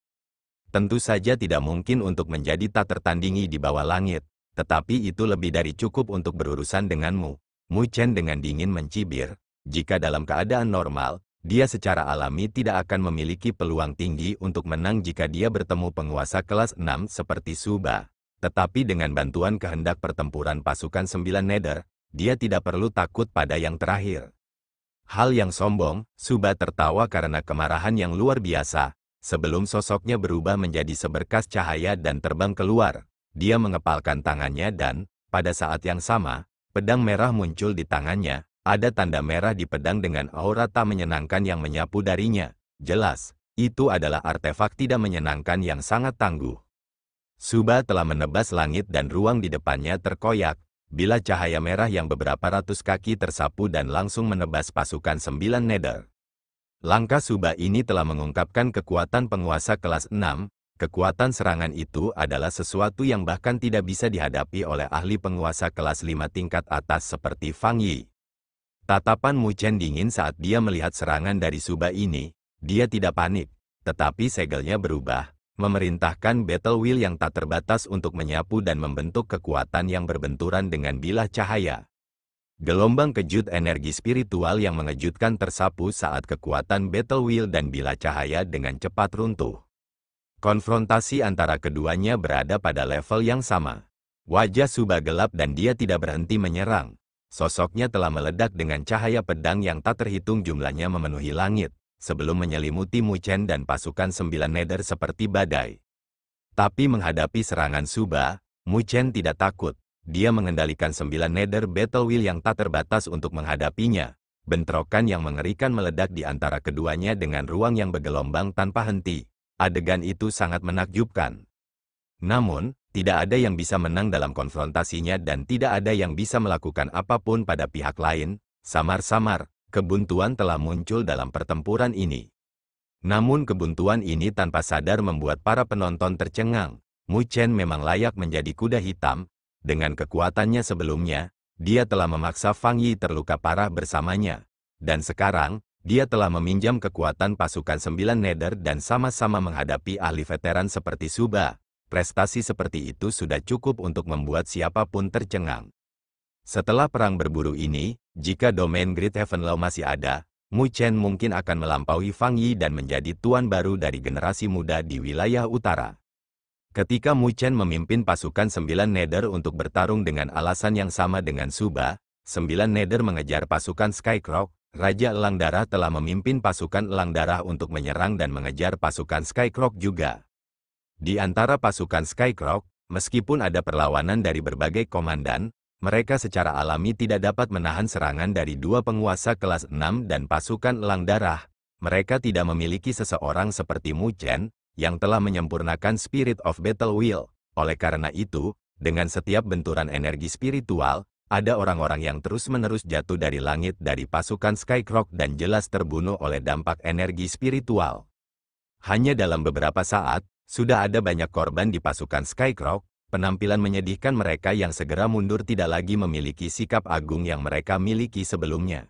Tentu saja tidak mungkin untuk menjadi tak tertandingi di bawah langit, tetapi itu lebih dari cukup untuk berurusan denganmu. Mu Chen dengan dingin mencibir. Jika dalam keadaan normal, dia secara alami tidak akan memiliki peluang tinggi untuk menang jika dia bertemu penguasa kelas 6 seperti Suba. Tetapi dengan bantuan kehendak pertempuran pasukan 9 Nether, dia tidak perlu takut pada yang terakhir. Hal yang sombong, Suba tertawa karena kemarahan yang luar biasa. Sebelum sosoknya berubah menjadi seberkas cahaya dan terbang keluar, dia mengepalkan tangannya dan, pada saat yang sama, pedang merah muncul di tangannya. Ada tanda merah di pedang dengan aura tak menyenangkan yang menyapu darinya. Jelas, itu adalah artefak tidak menyenangkan yang sangat tangguh. Suba telah menebas langit dan ruang di depannya terkoyak, bila cahaya merah yang beberapa ratus kaki tersapu dan langsung menebas pasukan 9 Nether. Langkah Suba ini telah mengungkapkan kekuatan penguasa kelas 6, kekuatan serangan itu adalah sesuatu yang bahkan tidak bisa dihadapi oleh ahli penguasa kelas 5 tingkat atas seperti Fang Yi. Tatapan Mu Chen dingin saat dia melihat serangan dari Suba ini. Dia tidak panik, tetapi segelnya berubah, memerintahkan Battle Wheel yang tak terbatas untuk menyapu dan membentuk kekuatan yang berbenturan dengan bilah cahaya. Gelombang kejut energi spiritual yang mengejutkan tersapu saat kekuatan Battle Wheel dan bilah cahaya dengan cepat runtuh. Konfrontasi antara keduanya berada pada level yang sama. Wajah Suba gelap dan dia tidak berhenti menyerang. Sosoknya telah meledak dengan cahaya pedang yang tak terhitung jumlahnya memenuhi langit, sebelum menyelimuti Mu Chen dan pasukan 9 Nether seperti badai. Tapi menghadapi serangan Suba, Mu Chen tidak takut. Dia mengendalikan 9 Nether Battle Wheel yang tak terbatas untuk menghadapinya. Bentrokan yang mengerikan meledak di antara keduanya dengan ruang yang bergelombang tanpa henti. Adegan itu sangat menakjubkan. Namun, tidak ada yang bisa menang dalam konfrontasinya dan tidak ada yang bisa melakukan apapun pada pihak lain. Samar-samar, kebuntuan telah muncul dalam pertempuran ini. Namun kebuntuan ini tanpa sadar membuat para penonton tercengang. Mu Chen memang layak menjadi kuda hitam. Dengan kekuatannya sebelumnya, dia telah memaksa Fang Yi terluka parah bersamanya. Dan sekarang, dia telah meminjam kekuatan pasukan 9 Nether dan sama-sama menghadapi ahli veteran seperti Suba. Prestasi seperti itu sudah cukup untuk membuat siapapun tercengang. Setelah perang berburu ini, jika domain Great Heaven Law masih ada, Mu Chen mungkin akan melampaui Fang Yi dan menjadi tuan baru dari generasi muda di wilayah utara. Ketika Mu Chen memimpin pasukan 9 Nether untuk bertarung dengan alasan yang sama dengan Suba, 9 Nether mengejar pasukan Skycrow. Raja Elang Darah telah memimpin pasukan Elang Darah untuk menyerang dan mengejar pasukan Skycrow juga. Di antara pasukan Skycrow, meskipun ada perlawanan dari berbagai komandan, mereka secara alami tidak dapat menahan serangan dari dua penguasa kelas 6 dan pasukan Elang Darah. Mereka tidak memiliki seseorang seperti Mu Chen, yang telah menyempurnakan Spirit of Battle Wheel. Oleh karena itu, dengan setiap benturan energi spiritual, ada orang-orang yang terus-menerus jatuh dari langit dari pasukan Skycrow dan jelas terbunuh oleh dampak energi spiritual. Hanya dalam beberapa saat, sudah ada banyak korban di pasukan Skycrow. Penampilan menyedihkan mereka yang segera mundur tidak lagi memiliki sikap agung yang mereka miliki sebelumnya.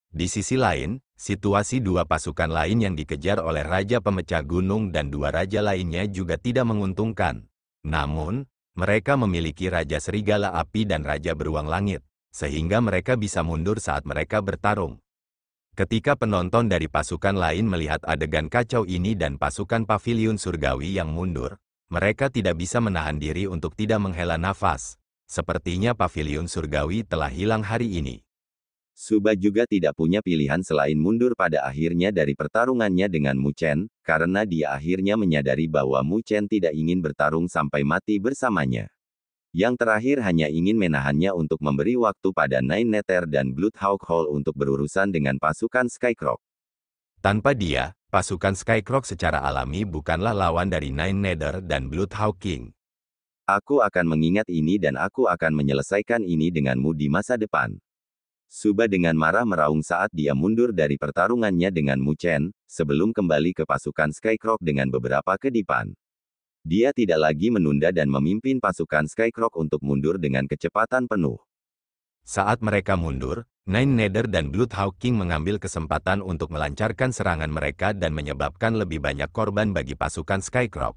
Di sisi lain, situasi dua pasukan lain yang dikejar oleh Raja Pemecah Gunung dan dua raja lainnya juga tidak menguntungkan. Namun, mereka memiliki Raja Serigala Api dan Raja Beruang Langit, sehingga mereka bisa mundur saat mereka bertarung. Ketika penonton dari pasukan lain melihat adegan kacau ini dan pasukan Paviliun Surgawi yang mundur, mereka tidak bisa menahan diri untuk tidak menghela nafas. Sepertinya Paviliun Surgawi telah hilang hari ini. Suba juga tidak punya pilihan selain mundur pada akhirnya dari pertarungannya dengan Mu Chen, karena dia akhirnya menyadari bahwa Mu Chen tidak ingin bertarung sampai mati bersamanya. Yang terakhir hanya ingin menahannya untuk memberi waktu pada Nine Nether dan Bloodhawk Hall untuk berurusan dengan pasukan Skycrow. Tanpa dia, pasukan Skycrow secara alami bukanlah lawan dari Nine Nether dan Bloodhawk King. Aku akan mengingat ini dan aku akan menyelesaikan ini denganmu di masa depan. Suba dengan marah meraung saat dia mundur dari pertarungannya dengan Mu Chen, sebelum kembali ke pasukan Skycrow dengan beberapa kedipan. Dia tidak lagi menunda dan memimpin pasukan Skycrow untuk mundur dengan kecepatan penuh. Saat mereka mundur, Nine Nether dan Bloodhawk King mengambil kesempatan untuk melancarkan serangan mereka dan menyebabkan lebih banyak korban bagi pasukan Skycrow.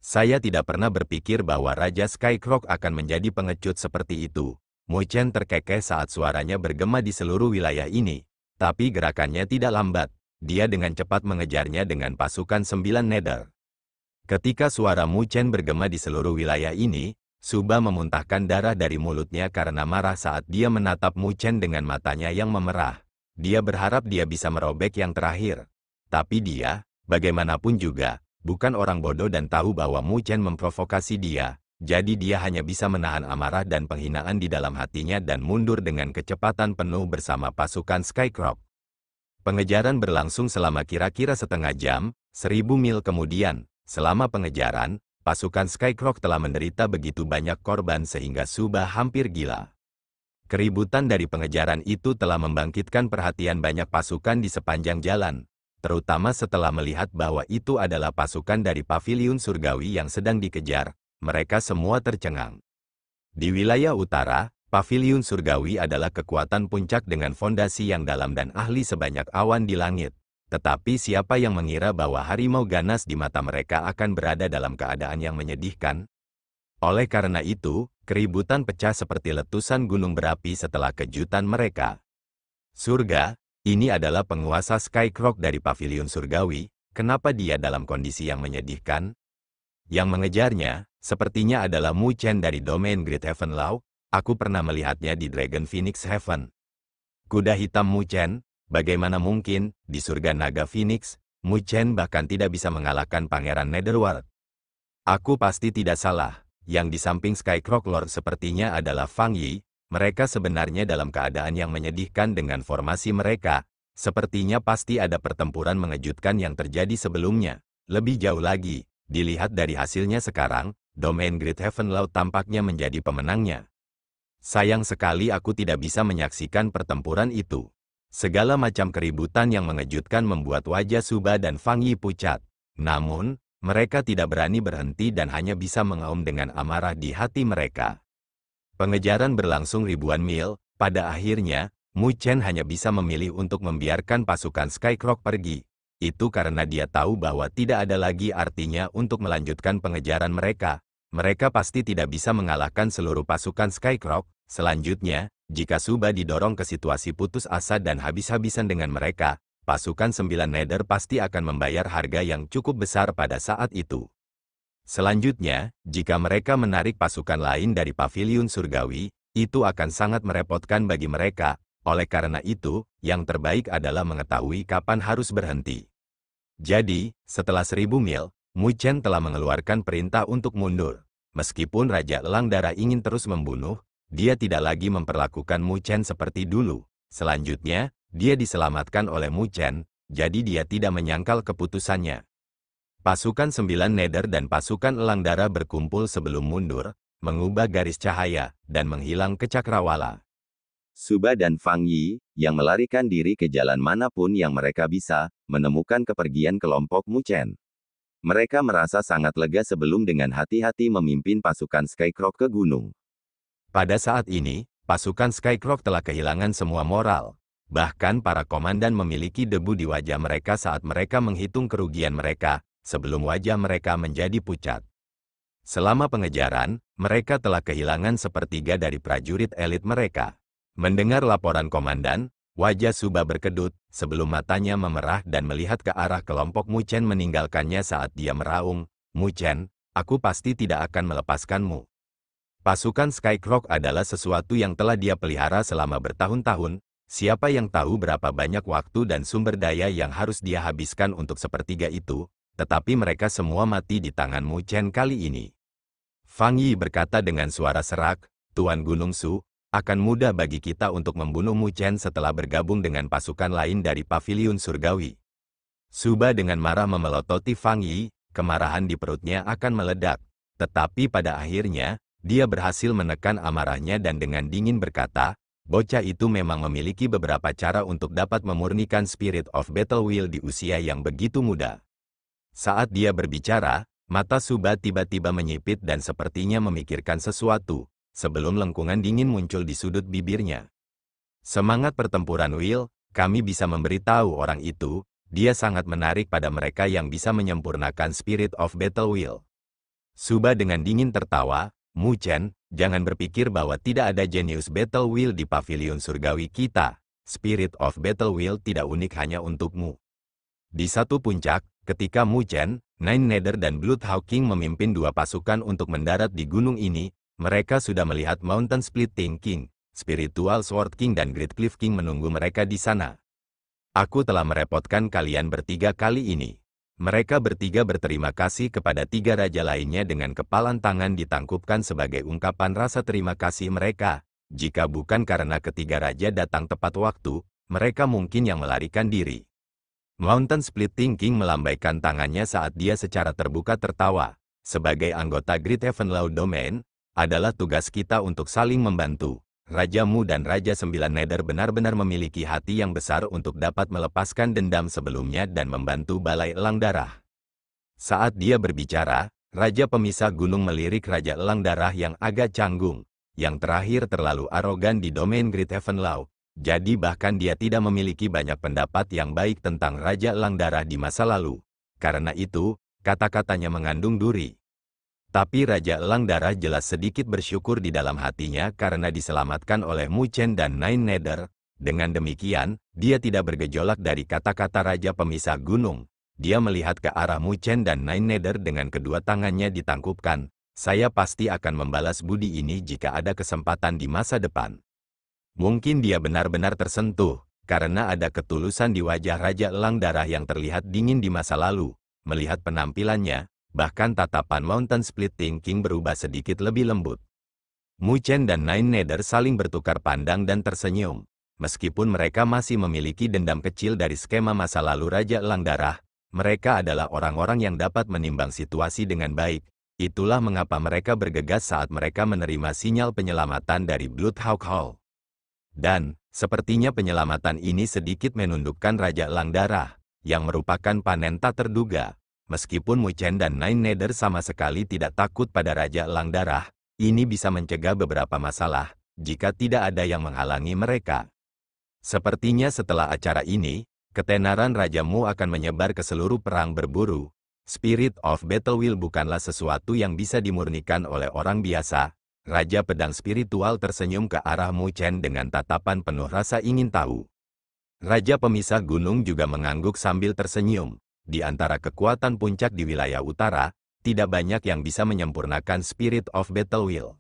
Saya tidak pernah berpikir bahwa Raja Skycrow akan menjadi pengecut seperti itu. Mu Chen terkekeh saat suaranya bergema di seluruh wilayah ini, tapi gerakannya tidak lambat. Dia dengan cepat mengejarnya dengan pasukan 9 Nether. Ketika suara Mu Chen bergema di seluruh wilayah ini, Suba memuntahkan darah dari mulutnya karena marah saat dia menatap Mu Chen dengan matanya yang memerah. Dia berharap dia bisa merobek yang terakhir. Tapi dia, bagaimanapun juga, bukan orang bodoh dan tahu bahwa Mu Chen memprovokasi dia. jadi dia hanya bisa menahan amarah dan penghinaan di dalam hatinya dan mundur dengan kecepatan penuh bersama pasukan Skycrow. Pengejaran berlangsung selama kira-kira setengah jam, 1000 mil kemudian. Selama pengejaran, pasukan Skycrow telah menderita begitu banyak korban sehingga Suba hampir gila. Keributan dari pengejaran itu telah membangkitkan perhatian banyak pasukan di sepanjang jalan, terutama setelah melihat bahwa itu adalah pasukan dari Paviliun Surgawi yang sedang dikejar. Mereka semua tercengang. Di wilayah utara, Paviliun Surgawi adalah kekuatan puncak dengan fondasi yang dalam dan ahli sebanyak awan di langit. Tetapi siapa yang mengira bahwa harimau ganas di mata mereka akan berada dalam keadaan yang menyedihkan? Oleh karena itu, keributan pecah seperti letusan gunung berapi setelah kejutan mereka. Surga, ini adalah penguasa Skycrow dari Paviliun Surgawi. Kenapa dia dalam kondisi yang menyedihkan? Yang mengejarnya, sepertinya adalah Mu Chen dari domain Great Heaven Law. Aku pernah melihatnya di Dragon Phoenix Heaven. Kuda hitam Mu Chen, bagaimana mungkin, di surga naga Phoenix, Mu Chen bahkan tidak bisa mengalahkan Pangeran Netherworld. Aku pasti tidak salah. Yang di samping Skycrow Lord sepertinya adalah Fang Yi. Mereka sebenarnya dalam keadaan yang menyedihkan dengan formasi mereka. Sepertinya pasti ada pertempuran mengejutkan yang terjadi sebelumnya. Lebih jauh lagi, dilihat dari hasilnya sekarang, domain Great Heaven Law tampaknya menjadi pemenangnya. Sayang sekali aku tidak bisa menyaksikan pertempuran itu. Segala macam keributan yang mengejutkan membuat wajah Suba dan Fang Yi pucat. Namun, mereka tidak berani berhenti dan hanya bisa mengaum dengan amarah di hati mereka. Pengejaran berlangsung ribuan mil. Pada akhirnya, Mu Chen hanya bisa memilih untuk membiarkan pasukan Skycrow pergi. Itu karena dia tahu bahwa tidak ada lagi artinya untuk melanjutkan pengejaran mereka. Mereka pasti tidak bisa mengalahkan seluruh pasukan Skycrow. Selanjutnya, jika Suba didorong ke situasi putus asa dan habis-habisan dengan mereka, pasukan 9 Nether pasti akan membayar harga yang cukup besar pada saat itu. Selanjutnya, jika mereka menarik pasukan lain dari Paviliun Surgawi, itu akan sangat merepotkan bagi mereka. Oleh karena itu, yang terbaik adalah mengetahui kapan harus berhenti. Jadi, setelah 1000 mil, Mu Chen telah mengeluarkan perintah untuk mundur. Meskipun Raja Elang Darah ingin terus membunuh, dia tidak lagi memperlakukan Mu Chen seperti dulu. Selanjutnya, dia diselamatkan oleh Mu Chen, jadi dia tidak menyangkal keputusannya. Pasukan 9 Nether dan pasukan Elang Darah berkumpul sebelum mundur, mengubah garis cahaya, dan menghilang ke Cakrawala. Suba dan Fang Yi, yang melarikan diri ke jalan manapun yang mereka bisa, menemukan kepergian kelompok Mu Chen. Mereka merasa sangat lega sebelum dengan hati-hati memimpin pasukan Skycrow ke gunung. Pada saat ini, pasukan Skycrow telah kehilangan semua moral. Bahkan para komandan memiliki debu di wajah mereka saat mereka menghitung kerugian mereka, sebelum wajah mereka menjadi pucat. Selama pengejaran, mereka telah kehilangan sepertiga dari prajurit elit mereka. Mendengar laporan komandan, wajah Suba berkedut, sebelum matanya memerah dan melihat ke arah kelompok Mu Chen meninggalkannya saat dia meraung, "Mu Chen, aku pasti tidak akan melepaskanmu." Pasukan Skycrow adalah sesuatu yang telah dia pelihara selama bertahun-tahun. Siapa yang tahu berapa banyak waktu dan sumber daya yang harus dia habiskan untuk sepertiga itu, tetapi mereka semua mati di tangan Mu Chen kali ini. Fang Yi berkata dengan suara serak, "Tuan Gunung Su, akan mudah bagi kita untuk membunuh Mu Chen setelah bergabung dengan pasukan lain dari Paviliun Surgawi." Suba dengan marah memelototi Fang Yi, kemarahan di perutnya akan meledak. Tetapi pada akhirnya, dia berhasil menekan amarahnya dan dengan dingin berkata, "Bocah itu memang memiliki beberapa cara untuk dapat memurnikan Spirit of Battle Wheel di usia yang begitu muda." Saat dia berbicara, mata Suba tiba-tiba menyipit dan sepertinya memikirkan sesuatu, sebelum lengkungan dingin muncul di sudut bibirnya. "Semangat pertempuran Will, kami bisa memberitahu orang itu, dia sangat menarik pada mereka yang bisa menyempurnakan Spirit of Battle Wheel." Suba dengan dingin tertawa, "Mu Chen, jangan berpikir bahwa tidak ada jenius Battle Wheel di Paviliun Surgawi kita. Spirit of Battle Wheel tidak unik hanya untukmu." Di satu puncak, ketika Mu Chen, Nine Nether dan Bloodhawking memimpin dua pasukan untuk mendarat di gunung ini, mereka sudah melihat Mountain Splitting King, Spiritual Sword King dan Great Cliff King menunggu mereka di sana. "Aku telah merepotkan kalian bertiga kali ini. Mereka bertiga berterima kasih kepada tiga raja lainnya dengan kepalan tangan ditangkupkan sebagai ungkapan rasa terima kasih mereka. Jika bukan karena ketiga raja datang tepat waktu, mereka mungkin yang melarikan diri. Mountain Splitting King melambaikan tangannya saat dia secara terbuka tertawa. Sebagai anggota Great Heavenlaw Domain, adalah tugas kita untuk saling membantu. Raja Mu dan Raja Sembilan Nether benar-benar memiliki hati yang besar untuk dapat melepaskan dendam sebelumnya dan membantu Balai Elang Darah. Saat dia berbicara, Raja Pemisah Gunung melirik Raja Elang Darah yang agak canggung. Yang terakhir terlalu arogan di domain Great Heavenlaw, jadi bahkan dia tidak memiliki banyak pendapat yang baik tentang Raja Elang Darah di masa lalu. Karena itu, kata-katanya mengandung duri. Tapi Raja Elang Darah jelas sedikit bersyukur di dalam hatinya karena diselamatkan oleh Mu Chen dan Nine Nether. Dengan demikian, dia tidak bergejolak dari kata-kata Raja Pemisah Gunung. Dia melihat ke arah Mu Chen dan Nine Nether dengan kedua tangannya ditangkupkan. Saya pasti akan membalas budi ini jika ada kesempatan di masa depan. Mungkin dia benar-benar tersentuh, karena ada ketulusan di wajah Raja Elang Darah yang terlihat dingin di masa lalu. Melihat penampilannya, bahkan tatapan Mountain Splitting King berubah sedikit lebih lembut. Mu Chen dan Nine Nether saling bertukar pandang dan tersenyum. Meskipun mereka masih memiliki dendam kecil dari skema masa lalu Raja Elang Darah, mereka adalah orang-orang yang dapat menimbang situasi dengan baik. Itulah mengapa mereka bergegas saat mereka menerima sinyal penyelamatan dari Bloodhawk Hall. Dan, sepertinya penyelamatan ini sedikit menundukkan Raja Elang Darah, yang merupakan panen tak terduga. Meskipun Mu Chen dan Nine Nether sama sekali tidak takut pada Raja Elang Darah, ini bisa mencegah beberapa masalah, jika tidak ada yang menghalangi mereka. Sepertinya setelah acara ini, ketenaran Raja Mu akan menyebar ke seluruh perang berburu. Spirit of Battle Wheel bukanlah sesuatu yang bisa dimurnikan oleh orang biasa. Raja Pedang Spiritual tersenyum ke arah Mu Chen dengan tatapan penuh rasa ingin tahu. Raja Pemisah Gunung juga mengangguk sambil tersenyum. Di antara kekuatan puncak di wilayah utara, tidak banyak yang bisa menyempurnakan Spirit of Battle Wheel.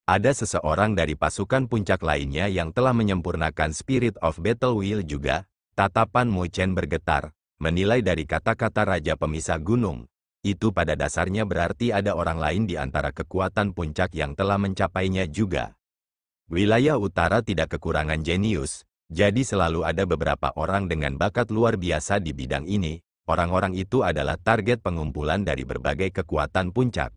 Ada seseorang dari pasukan puncak lainnya yang telah menyempurnakan Spirit of Battle Wheel juga. Tatapan Mu Chen bergetar, menilai dari kata-kata Raja Pemisah Gunung. Itu pada dasarnya berarti ada orang lain di antara kekuatan puncak yang telah mencapainya juga. Wilayah utara tidak kekurangan jenius, jadi selalu ada beberapa orang dengan bakat luar biasa di bidang ini. Orang-orang itu adalah target pengumpulan dari berbagai kekuatan puncak.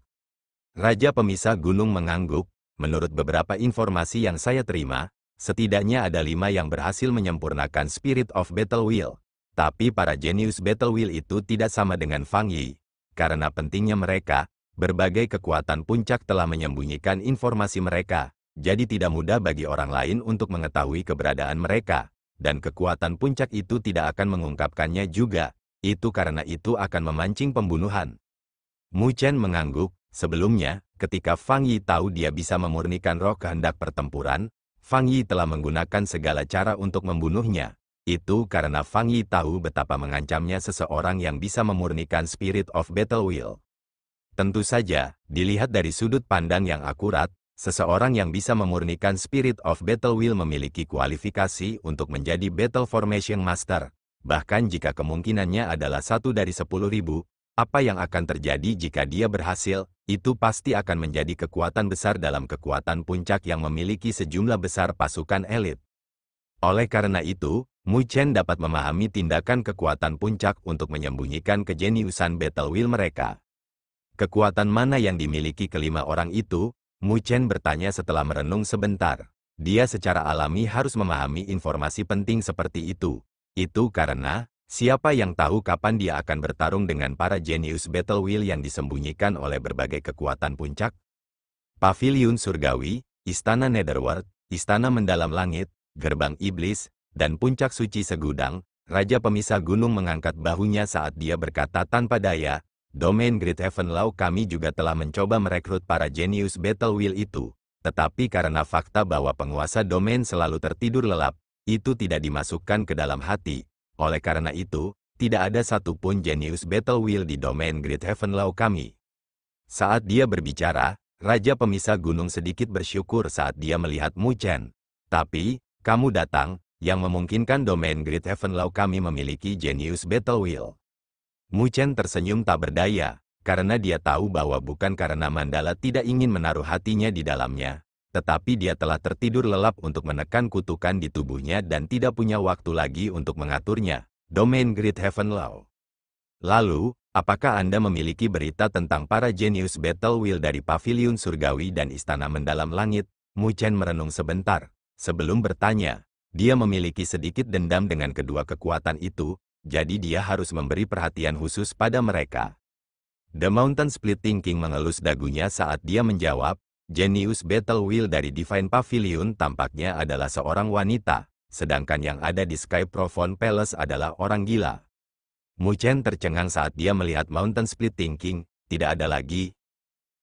Raja Pemisah Gunung mengangguk. Menurut beberapa informasi yang saya terima, setidaknya ada 5 yang berhasil menyempurnakan Spirit of Battle Wheel. Tapi para jenius Battle Wheel itu tidak sama dengan Fang Yi. Karena pentingnya mereka, berbagai kekuatan puncak telah menyembunyikan informasi mereka. Jadi tidak mudah bagi orang lain untuk mengetahui keberadaan mereka. Dan kekuatan puncak itu tidak akan mengungkapkannya juga. Itu karena itu akan memancing pembunuhan. Mu Chen mengangguk. Sebelumnya, ketika Fang Yi tahu dia bisa memurnikan roh kehendak pertempuran, Fang Yi telah menggunakan segala cara untuk membunuhnya. Itu karena Fang Yi tahu betapa mengancamnya seseorang yang bisa memurnikan Spirit of Battle Wheel. Tentu saja, dilihat dari sudut pandang yang akurat, seseorang yang bisa memurnikan Spirit of Battle Wheel memiliki kualifikasi untuk menjadi Battle Formation Master. Bahkan jika kemungkinannya adalah 1 dari 10.000, apa yang akan terjadi jika dia berhasil, itu pasti akan menjadi kekuatan besar dalam kekuatan puncak yang memiliki sejumlah besar pasukan elit. Oleh karena itu, Mu Chen dapat memahami tindakan kekuatan puncak untuk menyembunyikan kejeniusan Battle Wheel mereka. Kekuatan mana yang dimiliki kelima orang itu? Mu Chen bertanya setelah merenung sebentar. Dia secara alami harus memahami informasi penting seperti itu. Itu karena, siapa yang tahu kapan dia akan bertarung dengan para jenius Battle Wheel yang disembunyikan oleh berbagai kekuatan puncak? Paviliun Surgawi, Istana Netherworld, Istana Mendalam Langit, Gerbang Iblis, dan Puncak Suci Segudang. Raja Pemisah Gunung mengangkat bahunya saat dia berkata tanpa daya, Domain Great Heavenlaw kami juga telah mencoba merekrut para jenius Battle Wheel itu. Tetapi karena fakta bahwa penguasa domain selalu tertidur lelap, itu tidak dimasukkan ke dalam hati. Oleh karena itu, tidak ada satupun jenius Battle Wheel di domain Great Heavenlaw kami. Saat dia berbicara, Raja Pemisah Gunung sedikit bersyukur saat dia melihat Mu Chen. Tapi, kamu datang, yang memungkinkan domain Great Heavenlaw kami memiliki jenius Battle Wheel. Mu Chen tersenyum tak berdaya, karena dia tahu bahwa bukan karena Mandala tidak ingin menaruh hatinya di dalamnya, tetapi dia telah tertidur lelap untuk menekan kutukan di tubuhnya dan tidak punya waktu lagi untuk mengaturnya. Domain Great Heaven Law. Lalu, apakah Anda memiliki berita tentang para jenius Battle Wheel dari Paviliun Surgawi dan Istana Mendalam Langit? Mu Chen merenung sebentar. Sebelum bertanya, dia memiliki sedikit dendam dengan kedua kekuatan itu, jadi dia harus memberi perhatian khusus pada mereka. The Mountain Splitting King mengelus dagunya saat dia menjawab, jenius Battle Wheel dari Divine Pavilion tampaknya adalah seorang wanita, sedangkan yang ada di Sky Profound Palace adalah orang gila. Mu Chen tercengang saat dia melihat Mountain Splitting King, tidak ada lagi.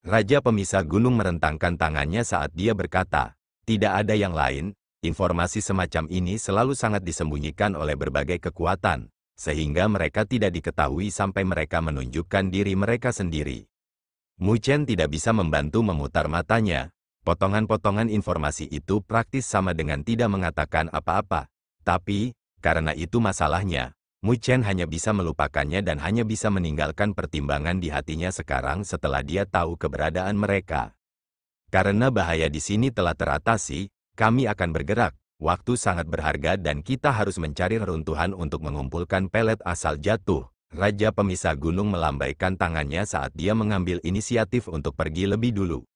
Raja Pemisah Gunung merentangkan tangannya saat dia berkata, tidak ada yang lain, informasi semacam ini selalu sangat disembunyikan oleh berbagai kekuatan, sehingga mereka tidak diketahui sampai mereka menunjukkan diri mereka sendiri. Mu Chen tidak bisa membantu memutar matanya. Potongan-potongan informasi itu praktis sama dengan tidak mengatakan apa-apa. Tapi, karena itu masalahnya, Mu Chen hanya bisa melupakannya dan hanya bisa meninggalkan pertimbangan di hatinya sekarang setelah dia tahu keberadaan mereka. Karena bahaya di sini telah teratasi, kami akan bergerak. Waktu sangat berharga dan kita harus mencari reruntuhan untuk mengumpulkan pelet asal jatuh. Raja Pemisah Gunung melambaikan tangannya saat dia mengambil inisiatif untuk pergi lebih dulu.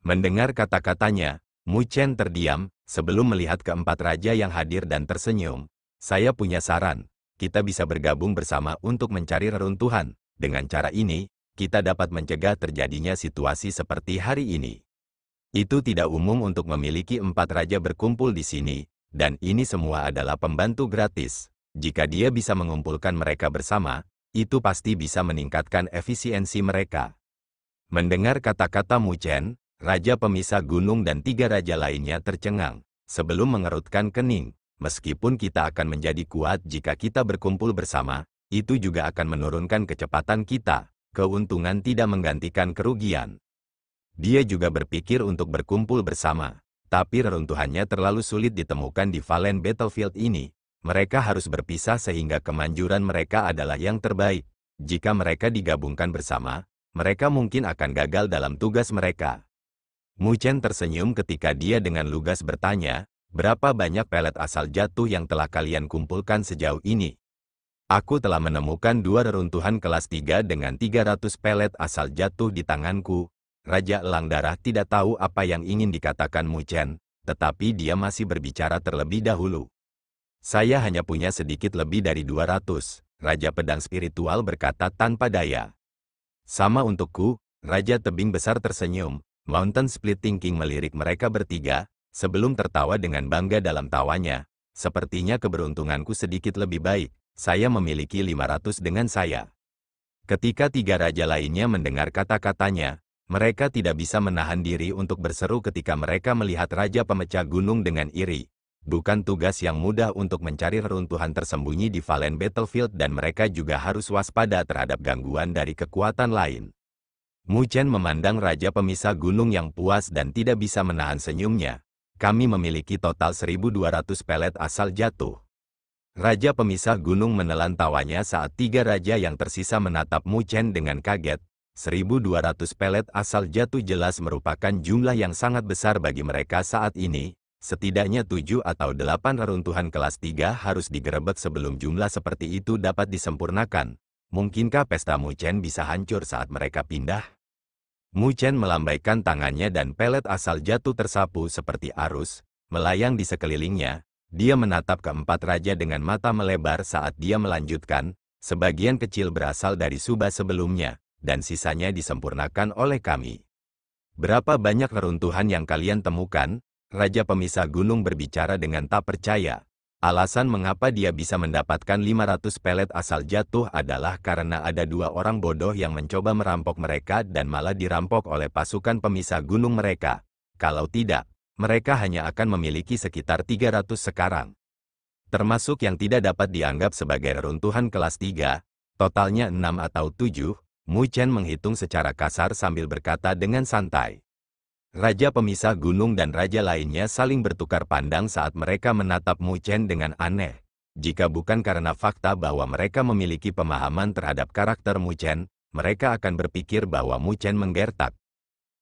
Mendengar kata-katanya, Mu Chen terdiam, sebelum melihat keempat raja yang hadir dan tersenyum. Saya punya saran, kita bisa bergabung bersama untuk mencari reruntuhan. Dengan cara ini, kita dapat mencegah terjadinya situasi seperti hari ini. Itu tidak umum untuk memiliki 4 raja berkumpul di sini, dan ini semua adalah pembantu gratis. Jika dia bisa mengumpulkan mereka bersama, itu pasti bisa meningkatkan efisiensi mereka. Mendengar kata-kata Mu Chen, Raja Pemisah Gunung dan 3 raja lainnya tercengang, sebelum mengerutkan kening. Meskipun kita akan menjadi kuat jika kita berkumpul bersama, itu juga akan menurunkan kecepatan kita. Keuntungan tidak menggantikan kerugian. Dia juga berpikir untuk berkumpul bersama, tapi reruntuhannya terlalu sulit ditemukan di Valen Battlefield ini. Mereka harus berpisah sehingga kemanjuran mereka adalah yang terbaik. Jika mereka digabungkan bersama, mereka mungkin akan gagal dalam tugas mereka. Mu Chen tersenyum ketika dia dengan lugas bertanya, berapa banyak pelet asal jatuh yang telah kalian kumpulkan sejauh ini? Aku telah menemukan 2 reruntuhan kelas 3 dengan 300 pelet asal jatuh di tanganku. Raja Elang Darah tidak tahu apa yang ingin dikatakan Mu Chen, tetapi dia masih berbicara terlebih dahulu. Saya hanya punya sedikit lebih dari 200, Raja Pedang Spiritual berkata tanpa daya. Sama untukku, Raja Tebing Besar tersenyum. Mountain Splitting King melirik mereka bertiga, sebelum tertawa dengan bangga dalam tawanya. Sepertinya keberuntunganku sedikit lebih baik, saya memiliki 500 dengan saya. Ketika 3 raja lainnya mendengar kata-katanya, mereka tidak bisa menahan diri untuk berseru ketika mereka melihat Raja Pemecah Gunung dengan iri. Bukan tugas yang mudah untuk mencari reruntuhan tersembunyi di Valen Battlefield dan mereka juga harus waspada terhadap gangguan dari kekuatan lain. Mu Chen memandang Raja Pemisah Gunung yang puas dan tidak bisa menahan senyumnya. Kami memiliki total 1.200 pelet asal jatuh. Raja Pemisah Gunung menelan tawanya saat 3 raja yang tersisa menatap Mu Chen dengan kaget. 1.200 pelet asal jatuh jelas merupakan jumlah yang sangat besar bagi mereka saat ini. Setidaknya 7 atau 8 reruntuhan kelas 3 harus digerebek sebelum jumlah seperti itu dapat disempurnakan. Mungkinkah pesta Mu Chen bisa hancur saat mereka pindah? Mu Chen melambaikan tangannya dan pelet asal jatuh tersapu seperti arus, melayang di sekelilingnya. Dia menatap keempat raja dengan mata melebar saat dia melanjutkan, sebagian kecil berasal dari Suba sebelumnya, dan sisanya disempurnakan oleh kami. Berapa banyak reruntuhan yang kalian temukan? Raja Pemisah Gunung berbicara dengan tak percaya. Alasan mengapa dia bisa mendapatkan 500 pelet asal jatuh adalah karena ada 2 orang bodoh yang mencoba merampok mereka dan malah dirampok oleh pasukan pemisah gunung mereka. Kalau tidak, mereka hanya akan memiliki sekitar 300 sekarang. Termasuk yang tidak dapat dianggap sebagai reruntuhan kelas 3, totalnya 6 atau 7, Mu Chen menghitung secara kasar sambil berkata dengan santai. Raja Pemisah Gunung dan raja lainnya saling bertukar pandang saat mereka menatap Mu Chen dengan aneh. Jika bukan karena fakta bahwa mereka memiliki pemahaman terhadap karakter Mu Chen, mereka akan berpikir bahwa Mu Chen menggertak.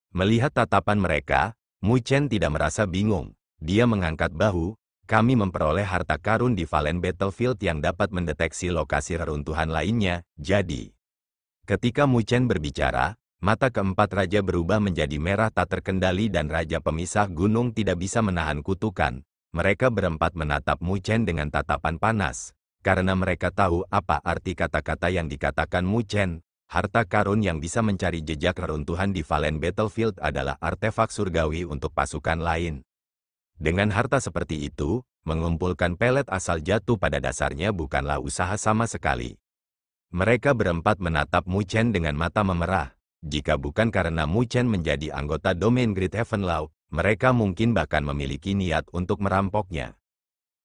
Melihat tatapan mereka, Mu Chen tidak merasa bingung. Dia mengangkat bahu. Kami memperoleh harta karun di Valen Battlefield yang dapat mendeteksi lokasi reruntuhan lainnya, jadi. Ketika Mu Chen berbicara, mata keempat raja berubah menjadi merah tak terkendali dan raja pemisah gunung tidak bisa menahan kutukan. Mereka berempat menatap Mu Chen dengan tatapan panas. Karena mereka tahu apa arti kata-kata yang dikatakan Mu Chen, harta karun yang bisa mencari jejak reruntuhan di Valen Battlefield adalah artefak surgawi untuk pasukan lain. Dengan harta seperti itu, mengumpulkan pelet asal jatuh pada dasarnya bukanlah usaha sama sekali. Mereka berempat menatap Mu Chen dengan mata memerah. Jika bukan karena Mu Chen menjadi anggota domain Great Heaven Law, mereka mungkin bahkan memiliki niat untuk merampoknya.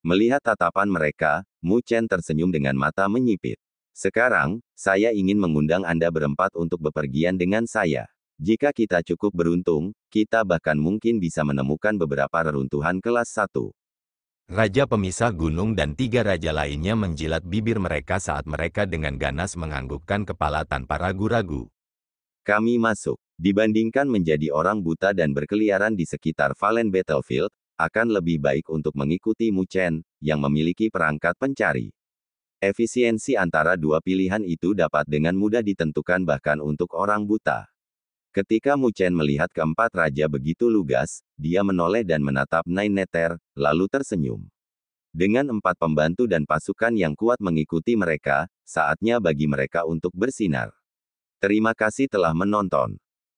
Melihat tatapan mereka, Mu Chen tersenyum dengan mata menyipit. Sekarang, saya ingin mengundang Anda berempat untuk bepergian dengan saya. Jika kita cukup beruntung, kita bahkan mungkin bisa menemukan beberapa reruntuhan kelas 1. Raja pemisah gunung dan 3 raja lainnya menjilat bibir mereka saat mereka dengan ganas menganggukkan kepala tanpa ragu-ragu. Kami masuk. Dibandingkan menjadi orang buta dan berkeliaran di sekitar Valen Battlefield, akan lebih baik untuk mengikuti Mu Chen, yang memiliki perangkat pencari. Efisiensi antara dua pilihan itu dapat dengan mudah ditentukan bahkan untuk orang buta. Ketika Mu Chen melihat keempat raja begitu lugas, dia menoleh dan menatap Nine Nether, lalu tersenyum. Dengan 4 pembantu dan pasukan yang kuat mengikuti mereka, saatnya bagi mereka untuk bersinar. Terima kasih telah menonton.